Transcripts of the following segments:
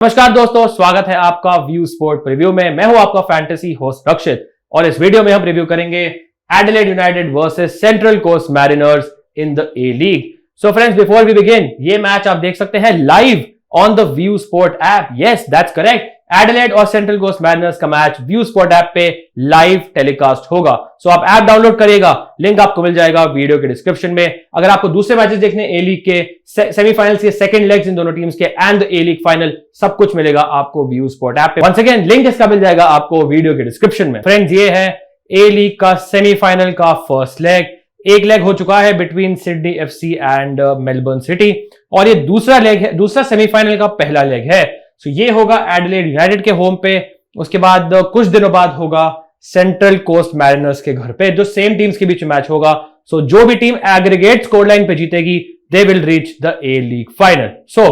नमस्कार दोस्तों, स्वागत है आपका व्यू स्पोर्ट रिव्यू में। मैं हूं आपका फैंटेसी होस्ट रक्षित और इस वीडियो में हम रिव्यू करेंगे Adelaide United versus Central Coast Mariners in the A League. So friends, before we begin, ये मैच आप देख सकते हैं live on the View Sport app. Yes, that's correct. Adelaide और सेंट्रल कोस्ट मैरिनर्स का मैच व्यू स्पोर्ट ऐप पे live telecast होगा। So आप ऐप डाउनलोड करिएगा, लिंक आपको मिल जाएगा वीडियो के डिस्क्रिप्शन में। अगर आपको दूसरे मैचेस देखने ए लीग के सेमीफाइनल्स के सेकंड लेग्स इन दोनों टीम्स के एंड ए लीग फाइनल, सब कुछ मिलेगा आपको व्यू स्पोर्ट ऐप पे। वंस अगेन लिंक इसका मिल जाएगा आपको वीडियो के डिस्क्रिप्शन में। फ्रेंड्स, ये है ए लीग का सेमीफाइनल का फर्स्ट लेग। एक लेग हो चुका है between Sydney FC and Melbourne city और ये दूसरा लेग है, दूसरा सेमीफाइनल का पहला लेग है। सो ये होगा एडिलेड यूनाइटेड के होम पे, उसके बाद कुछ दिनों बाद होगा सेंट्रल कोस्ट मैरिनर्स के घर पे, जो सेम टीम्स के बीच में मैच होगा। सो जो भी टीम एग्रीगेट स्कोर लाइन पे जीतेगी, they will reach the A league final. So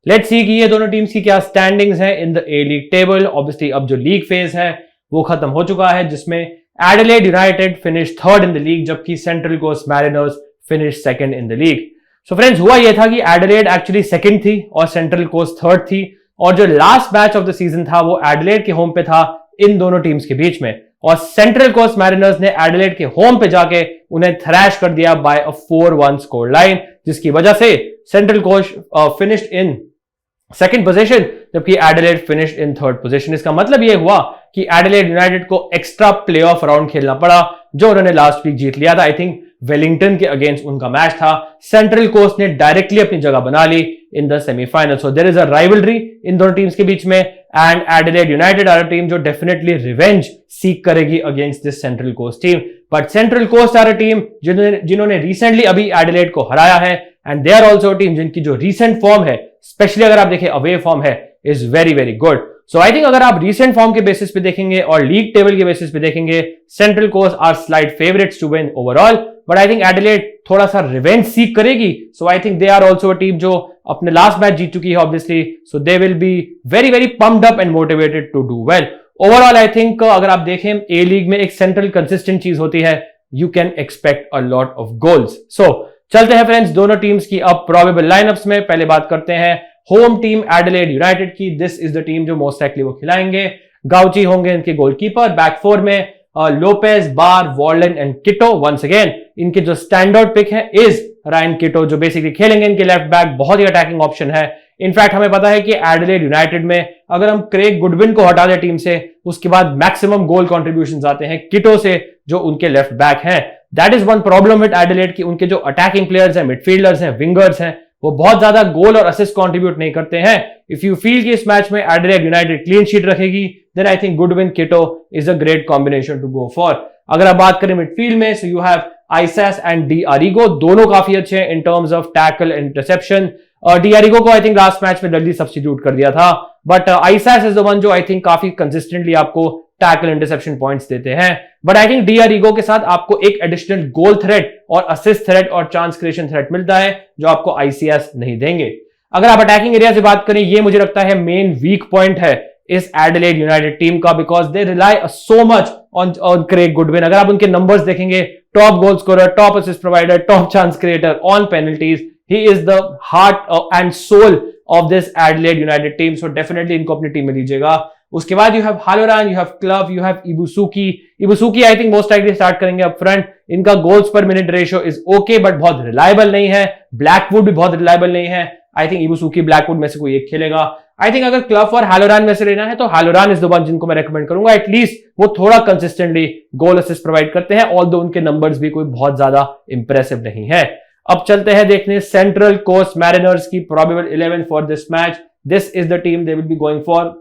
let's see कि ये दोनों टीम्स की क्या स्टैंडिंग्स हैं इन the A league table. Obviously अब जो लीग फेज है वो खत्म हो चुका है, जिसमें Adelaide United finish third in the league जबकि Central Coast Mariners finish second in the league. So friends, हुआ ये था कि एडिलेड एक्चुअली सेकंड थी और सेंट्रल कोस्ट थर्ड थी, और जो last match of the season था वो एडिलेड के होम पे था इन दोनों टीम्स के बीच में, और सेंट्रल कोस्ट मैरिनर्स ने एडिलेड के होम पे जाके उन्हें थ्रैश कर दिया बाय अ 4-1 स्कोर लाइन, जिसकी वजह से Central Coast finished in second position जबकि Adelaide finished in third position. इसका मतलब यह हुआ कि एडिलेड यूनाइटेड को एक्स्ट्रा प्लेऑफ राउंड खेलना पड़ा, जो उन्होंने लास्ट वीक जीत लिया था। आई थिंक वेलिंगटन के अगेंस्ट उनका मैच था। सेंट्रल कोस्ट ने डायरेक्टली अपनी जगह बना ली in the semifinal. So there is a rivalry इन दोनों टीम्स के बीच में, and Adelaide United are a team जो डेफिनेटली रिवेंज सीक करेगी against this Central Coast team. But Central Coast are a team जिन्होंने रिसेंटली अभी एडिलेड को हराया है, and they are also team जिनकी जो रिसेंट फॉर्म है, स्पेशली अगर आप देखें अवे फॉर्म है, is very very good. So I think अगर आप रिसेंट फॉर्म के बेसिस पे देखेंगे और लीग टेबल के बेसिस पे देखेंगे, Central Coast are slight favourites to win overall, but I think Adelaide थोड़ा सा रिवेंज सीक करेगी। So I think they are also a team जो अपने लास्ट मैच जीत चुकी है obviously, so they will be very very pumped up and motivated to do well. Overall I think अगर आप देखें ए लीग में एक सेंट्रल कंसिस्टेंट चीज होती है, you can expect a lot of goals. So चलते हैं फ्रेंड्स दोनों टीम्स की अब प्रोबेबल लाइनअप्स में। पहले बात करते हैं होम टीम एडिलेड यूनाइटेड की। दिस इज द टीम जो मोस्ट लाइकली वो खिलाएंगे। गाउची होंगे इनके गोलकीपर। बैक फोर में लोपेज, बार, वॉर्लन एंड किटो। वंस अगेन इनके जो स्टैंड आउट पिक है इज रायन किटो, जो बेसिकली खेलेंगे इनके लेफ्ट बैक। बहुत ही अटैकिंग ऑप्शन है। इनफैक्ट हमें पता है कि एडिलेड यूनाइटेड में अगर हम क्रेग गुडविन को हटा दें टीम से, उसके बाद मैक्सिमम गोल कॉन्ट्रीब्यूशन आते हैं किटो से, जो उनके लेफ्ट बैक हैं। That is one problem with Adelaide कि उनके जो अटैकिंग प्लेयर्स हैं, मिडफील्डर्स हैं, विंगर्स हैं, वो बहुत ज्यादा गोल और असिस्ट कंट्रीब्यूट नहीं करते हैं। इफ यू फील कि इस मैच में एडिलेड यूनाइटेड क्लीन शीट रखेगी, then I think Goodwin Kitto is a great combination to go for. अगर आप बात करें मिडफील्ड में, so you have Isaias and D'Arrigo. दोनों काफी अच्छे हैं in terms of tackle and interception. D'Arrigo को आई थिंक लास्ट मैच में जल्दी सब्स्टिट्यूट कर दिया था, बट आइसैस इज द वन जो आई थिंक काफी कंसिस्टेंटली आपको टैकल इंटरसेप्शन पॉइंट्स देते हैं। बट आई थिंक डी आरिगो के साथ आपको एक एडिशनल गोल थ्रेट और असिस्ट थ्रेट और चांस क्रिएशन थ्रेट मिलता है, जो आपको आईसीएस नहीं देंगे। अगर आप अटैकिंग एरिया से बात करें, ये मुझे लगता है मेन वीक पॉइंट है इस एडिलेड यूनाइटेड टीम का, because they rely so much on Craig Goodwin. अगर आप उनके नंबर्स देखेंगे, top goal scorer, top assist provider, top chance creator, on penalties, he is the heart and soul of this Adelaide United team. So definitely इनको अपनी team में लीजिएगा। उसके बाद you have Halloran, you have Clough, you have Ibusuki. Ibusuki I think most likely start करेंगे up front. इनका goals पर minute ratio is okay, but बहुत रिलायबल नहीं है। ब्लैकवुड भी बहुत रिलायबल नहीं है। आई थिंक इबुसुकी ब्लैकवुड में से कोई एक खेलेगा। आई थिंक अगर क्लब और हालोरान में से लेना है तो हालोरान इज द वन जिनको मैं रेकमेंड करूंगा। एटलीस्ट वो थोड़ा कंसिस्टेंटली गोल असिस्ट प्रोवाइड करते हैं, ऑल्दो उनके नंबर्स भी कोई बहुत ज्यादा इंप्रेसिव नहीं है। अब चलते हैं देखने सेंट्रल कोस्ट मैरिनर्स की probable 11 for this match. This is the team they will be going for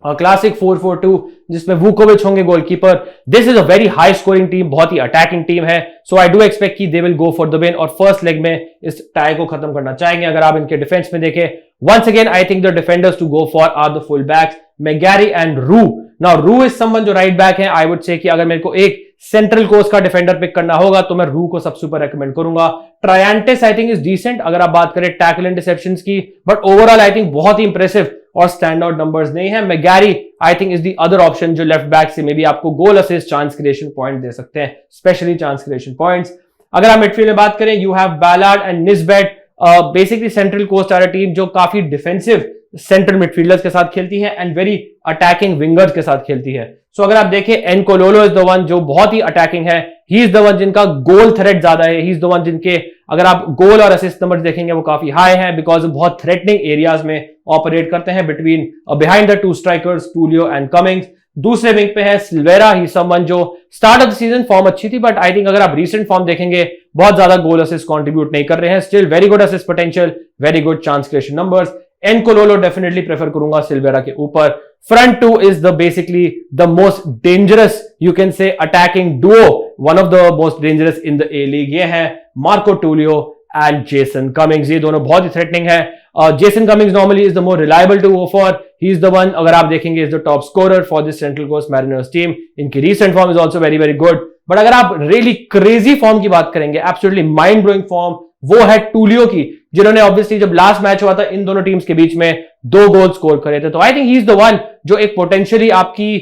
classic 4-4-2, जिसमें वुकोविच होंगे goalkeeper. This is a very high scoring team, बहुत ही अटैकिंग टीम है। सो आई डू एक्सपेक्ट कि they will go for the win और first leg में इस tie को खत्म करना चाहेंगे। अगर आप इनके डिफेंस में देखें, once again I think the defenders to go for are the full backs McGarry and Roo. Now Roo is someone जो राइट बैक है। आई वुड से कि अगर मेरे को एक सेंट्रल कोस्ट का डिफेंडर पिक करना होगा तो मैं रू को सबसे ऊपर रेकमेंड करूंगा। Triantis I think is decent अगर आप बात करें टैकल इंटरसेप्शंस की, बट ओवरऑल आई थिंक बहुत ही इंप्रेसिव और स्टैंड आउट नंबर्स नहीं है। McGarry I think is the other option जो लेफ्ट बैक से मे बी आपको goal assist, chance creation point दे सकते हैं, स्पेशली चांस क्रिएशन पॉइंट्स। अगर आप मिडफील्ड में बात करें, you have Ballard and Nisbet. Basically Central Coast are team जो काफी डिफेंसिव सेंट्रल मिडफील्डर्स के साथ खेलती है एंड वेरी अटैकिंग विंगर्स के साथ खेलती है। सो अगर आप देखें, एनकोलोलो इज द वन जो बहुत ही अटैकिंग है, ही इज द वन जिनका गोल थ्रेट ज्यादा है, ही इज द वन जिनके अगर आप गोल और असिस्ट नंबर देखेंगे वो काफी हाई है, बिकॉज बहुत थ्रेटनिंग एरियाज में ऑपरेट करते हैं between behind the two strikers Tulio and Cummings. दूसरे विंग पे है सिल्वेरा, ही समवन जो start of the season form अच्छी थी, बट आई थिंक अगर आप रीसेंट फॉर्म देखेंगे बहुत ज्यादा गोल असिस्ट कंट्रीब्यूट नहीं कर रहे हैं, still very good assist potential, very good chance creation numbers. Nkololo definitely prefer करूंगा सिल्वेरा के ऊपर। Front two is the basically the most dangerous you can say attacking duo, one of the most dangerous in the A League. ये है Marco Tulio and Jason Cummings, ये दोनों बहुत ही threatening है। Jason Cummings normally is the more reliable to go for, he is the one अगर आप देखेंगे is the top scorer for this Central Coast Mariners team. इनकी recent form is also very very good, but अगर आप really crazy form की बात करेंगे, absolutely mind blowing form, वो है टूलियो की, जिन्होंने ऑब्वियसली जब लास्ट मैच हुआ था इन दोनों टीम्स के बीच में 2 गोल स्कोर करे थे। तो I think he is the one जो एक पोटेंशियली आपकी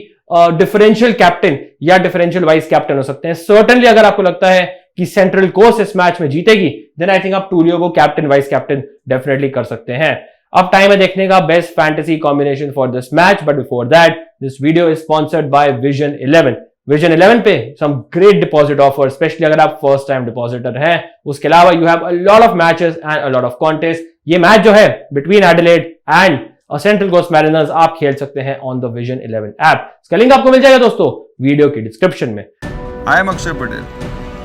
डिफरेंशियल कैप्टन या डिफरेंशियल वाइस कैप्टन हो सकते हैं। सर्टनली अगर आपको लगता है कि सेंट्रल कोस्ट इस मैच में जीतेगी, देन आई थिंक आप टूलियो को कैप्टन वाइस कैप्टन डेफिनेटली कर सकते हैं। अब टाइम है देखने का best fantasy combination for this match, but before that this video is sponsored by Vision 11। Vision 11 पे some great deposit offer, specially अगर आप फर्स्ट टाइम डिपॉजिटर हैं। उसके अलावा you have a lot of matches and a lot of contest. ये match जो है between Adelaide and Central Coast Mariners आप खेल सकते हैं ऑन द विजन 11 ऐप। इसका लिंक आपको मिल जाएगा दोस्तों वीडियो की डिस्क्रिप्शन में। I am Akshay Patel,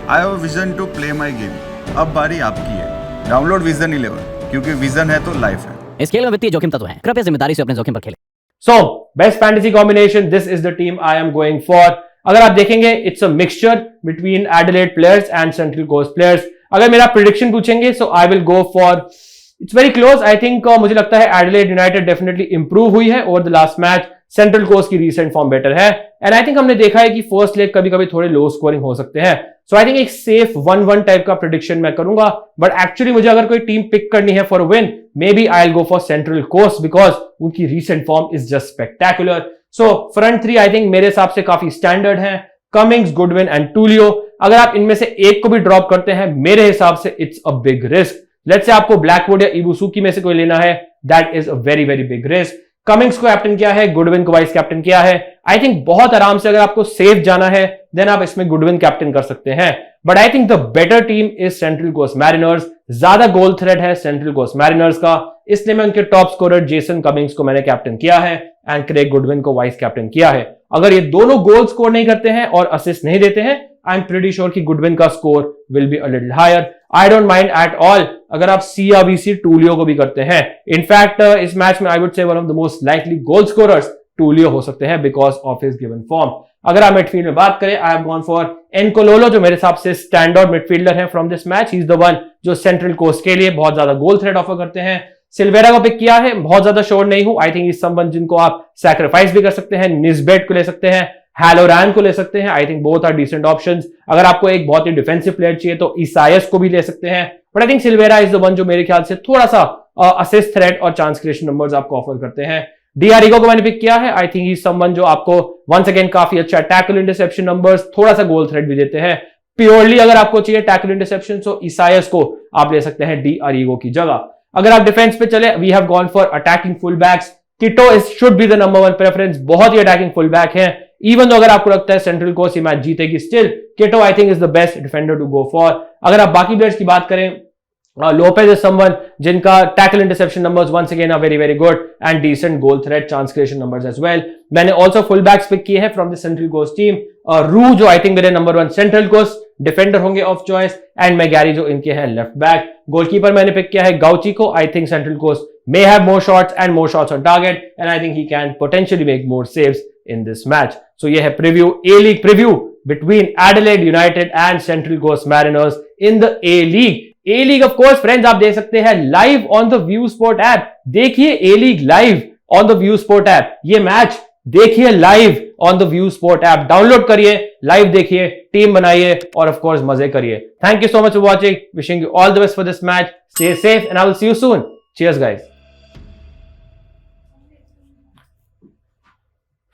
I have a vision to play my game. अब बारी आपकी है, डाउनलोड विजन 11 क्योंकि विजन है तो लाइफ है। इस खेल में वित्तीय जोखिम तत्व है, कृपया जिम्मेदारी से अपने जोखिम पर खेलें। So best fantasy combination, this is the team I am going for. अगर आप देखेंगे it's a mixture between Adelaide players and Central Coast players. अगर मेरा प्रिडिक्शन पूछेंगे so I will go for, it's very close. I think मुझे लगता है Adelaide United definitely improve हुई है over the last match, Central Coast की recent form better है, एंड आई थिंक हमने देखा है कि फर्स्ट लेग कभी कभी थोड़े लो स्कोरिंग हो सकते हैं। सो आई थिंक एक सेफ 1-1 टाइप का प्रेडिक्शन मैं करूंगा, बट एक्चुअली मुझे अगर कोई टीम पिक करनी है for win, maybe I will go for Central Coast because उनकी recent form is just spectacular. So front 3 I think मेरे हिसाब से काफी स्टैंडर्ड है, कमिंग्स, गुडविन एंड टूलियो। अगर आप इनमें से एक को भी ड्रॉप करते हैं मेरे हिसाब से it's a big risk. Let's say आपको ब्लैकवुड या इबुसुकी में से कोई लेना है, that is a very very big risk. Cummings को कैप्टन किया है, गुडविन को वाइस कैप्टन किया है। आई थिंक बहुत आराम से अगर आपको सेफ जाना है देन आप इसमें गुडविन कैप्टन कर सकते हैं, but I think the better team is Central Coast Mariners. ज्यादा गोल थ्रेट है सेंट्रल कोस्ट मैरिनर्स का, इसलिए मैं उनके टॉप स्कोरर जेसन कमिंग्स को मैंने कैप्टन किया है एंड क्रेग गुडविन को वाइस कैप्टन किया है। अगर ये दोनों गोल स्कोर नहीं करते हैं और असिस्ट नहीं देते हैं, आई एम प्रीटी श्योर कि गुडविन का score will be a little higher. I don't mind at all अगर आप सी या वीसी टूलियो को भी करते हैं। इनफैक्ट इस मैच में I would say one of the most likely goal scorers Tulio हो सकते हैं because of his given form. अगर आप मिडफील्ड में बात करें, I have gone for Nkololo जो मेरे हिसाब से स्टैंडर्ड मिडफील्डर है from this match. He is the one जो सेंट्रल कोस्ट के लिए बहुत ज्यादा गोल थ्रेट ऑफर करते हैं। सिल्वेरा को पिक किया है, बहुत ज्यादा श्योर नहीं हूं। आई थिंक इस संबंध जिनको आप सैक्रिफाइस भी कर सकते हैं, निस्बेट को ले सकते हैं, हैलोरैन को ले सकते हैं। I think both are decent options. अगर आपको एक बहुत ही डिफेंसिव प्लेयर चाहिए तो इसायस को भी ले सकते हैं, but I think Silveira is the one जो मेरे ख्याल से थोड़ा सा असिस्ट थ्रेट और चांस क्रिएशन नंबर्स आपको ऑफर करते हैं। डीआरईगो को मैंने पिक किया है। आई थिंक इज समवन जो आपको वंस अगेन काफी अच्छा टैकल इंटरसेप्शन नंबर्स, थोड़ा सा गोल थ्रेट भी देते हैं। प्योरली अगर आपको चाहिए टैकल इंटरसेप्शन तो इसायस को आप ले सकते हैं डीआरईगो की जगह। अगर आप डिफेंस पे चले, we have gone for attacking full backs. Kitto should be the number 1 preference, बहुत ही अटैकिंग फुल बैक है। इवन तो अगर आपको लगता है सेंट्रल कोस्ट ये मैच जीतेगी, still Kitto I think is the best defender to go for. अगर आप बाकी प्लेयर्स की बात करें, लोपेज इज समवन जिनका tackle interception numbers once again are very very good and decent goal threat chance creation numbers as well. मैंने also full backs pick किए हैं from the Central Coast team. रू जो I think मेरे number 1 Central Coast defender होंगे of choice, and McGarry जो इनके हैं लेफ्ट बैक। गोलकीपर मैंने पिक किया है गाउची को। I think Central Coast may have more shots and more shots on target, and I think he can potentially make more saves in this match. So ये है preview, A-League preview between Adelaide United and Central Coast Mariners in the A-League. A-League of course friends आप देख सकते हैं live on the View Sport app. देखिए A-League live on the View Sport app. ये match देखिए live on the View Sport app. Download करिए, live देखिए, team बनाइए और ऑफ कोर्स मजे करिए। Thank you so much for watching. Wishing you all the best for this match. Stay safe and I will see you soon. Cheers guys.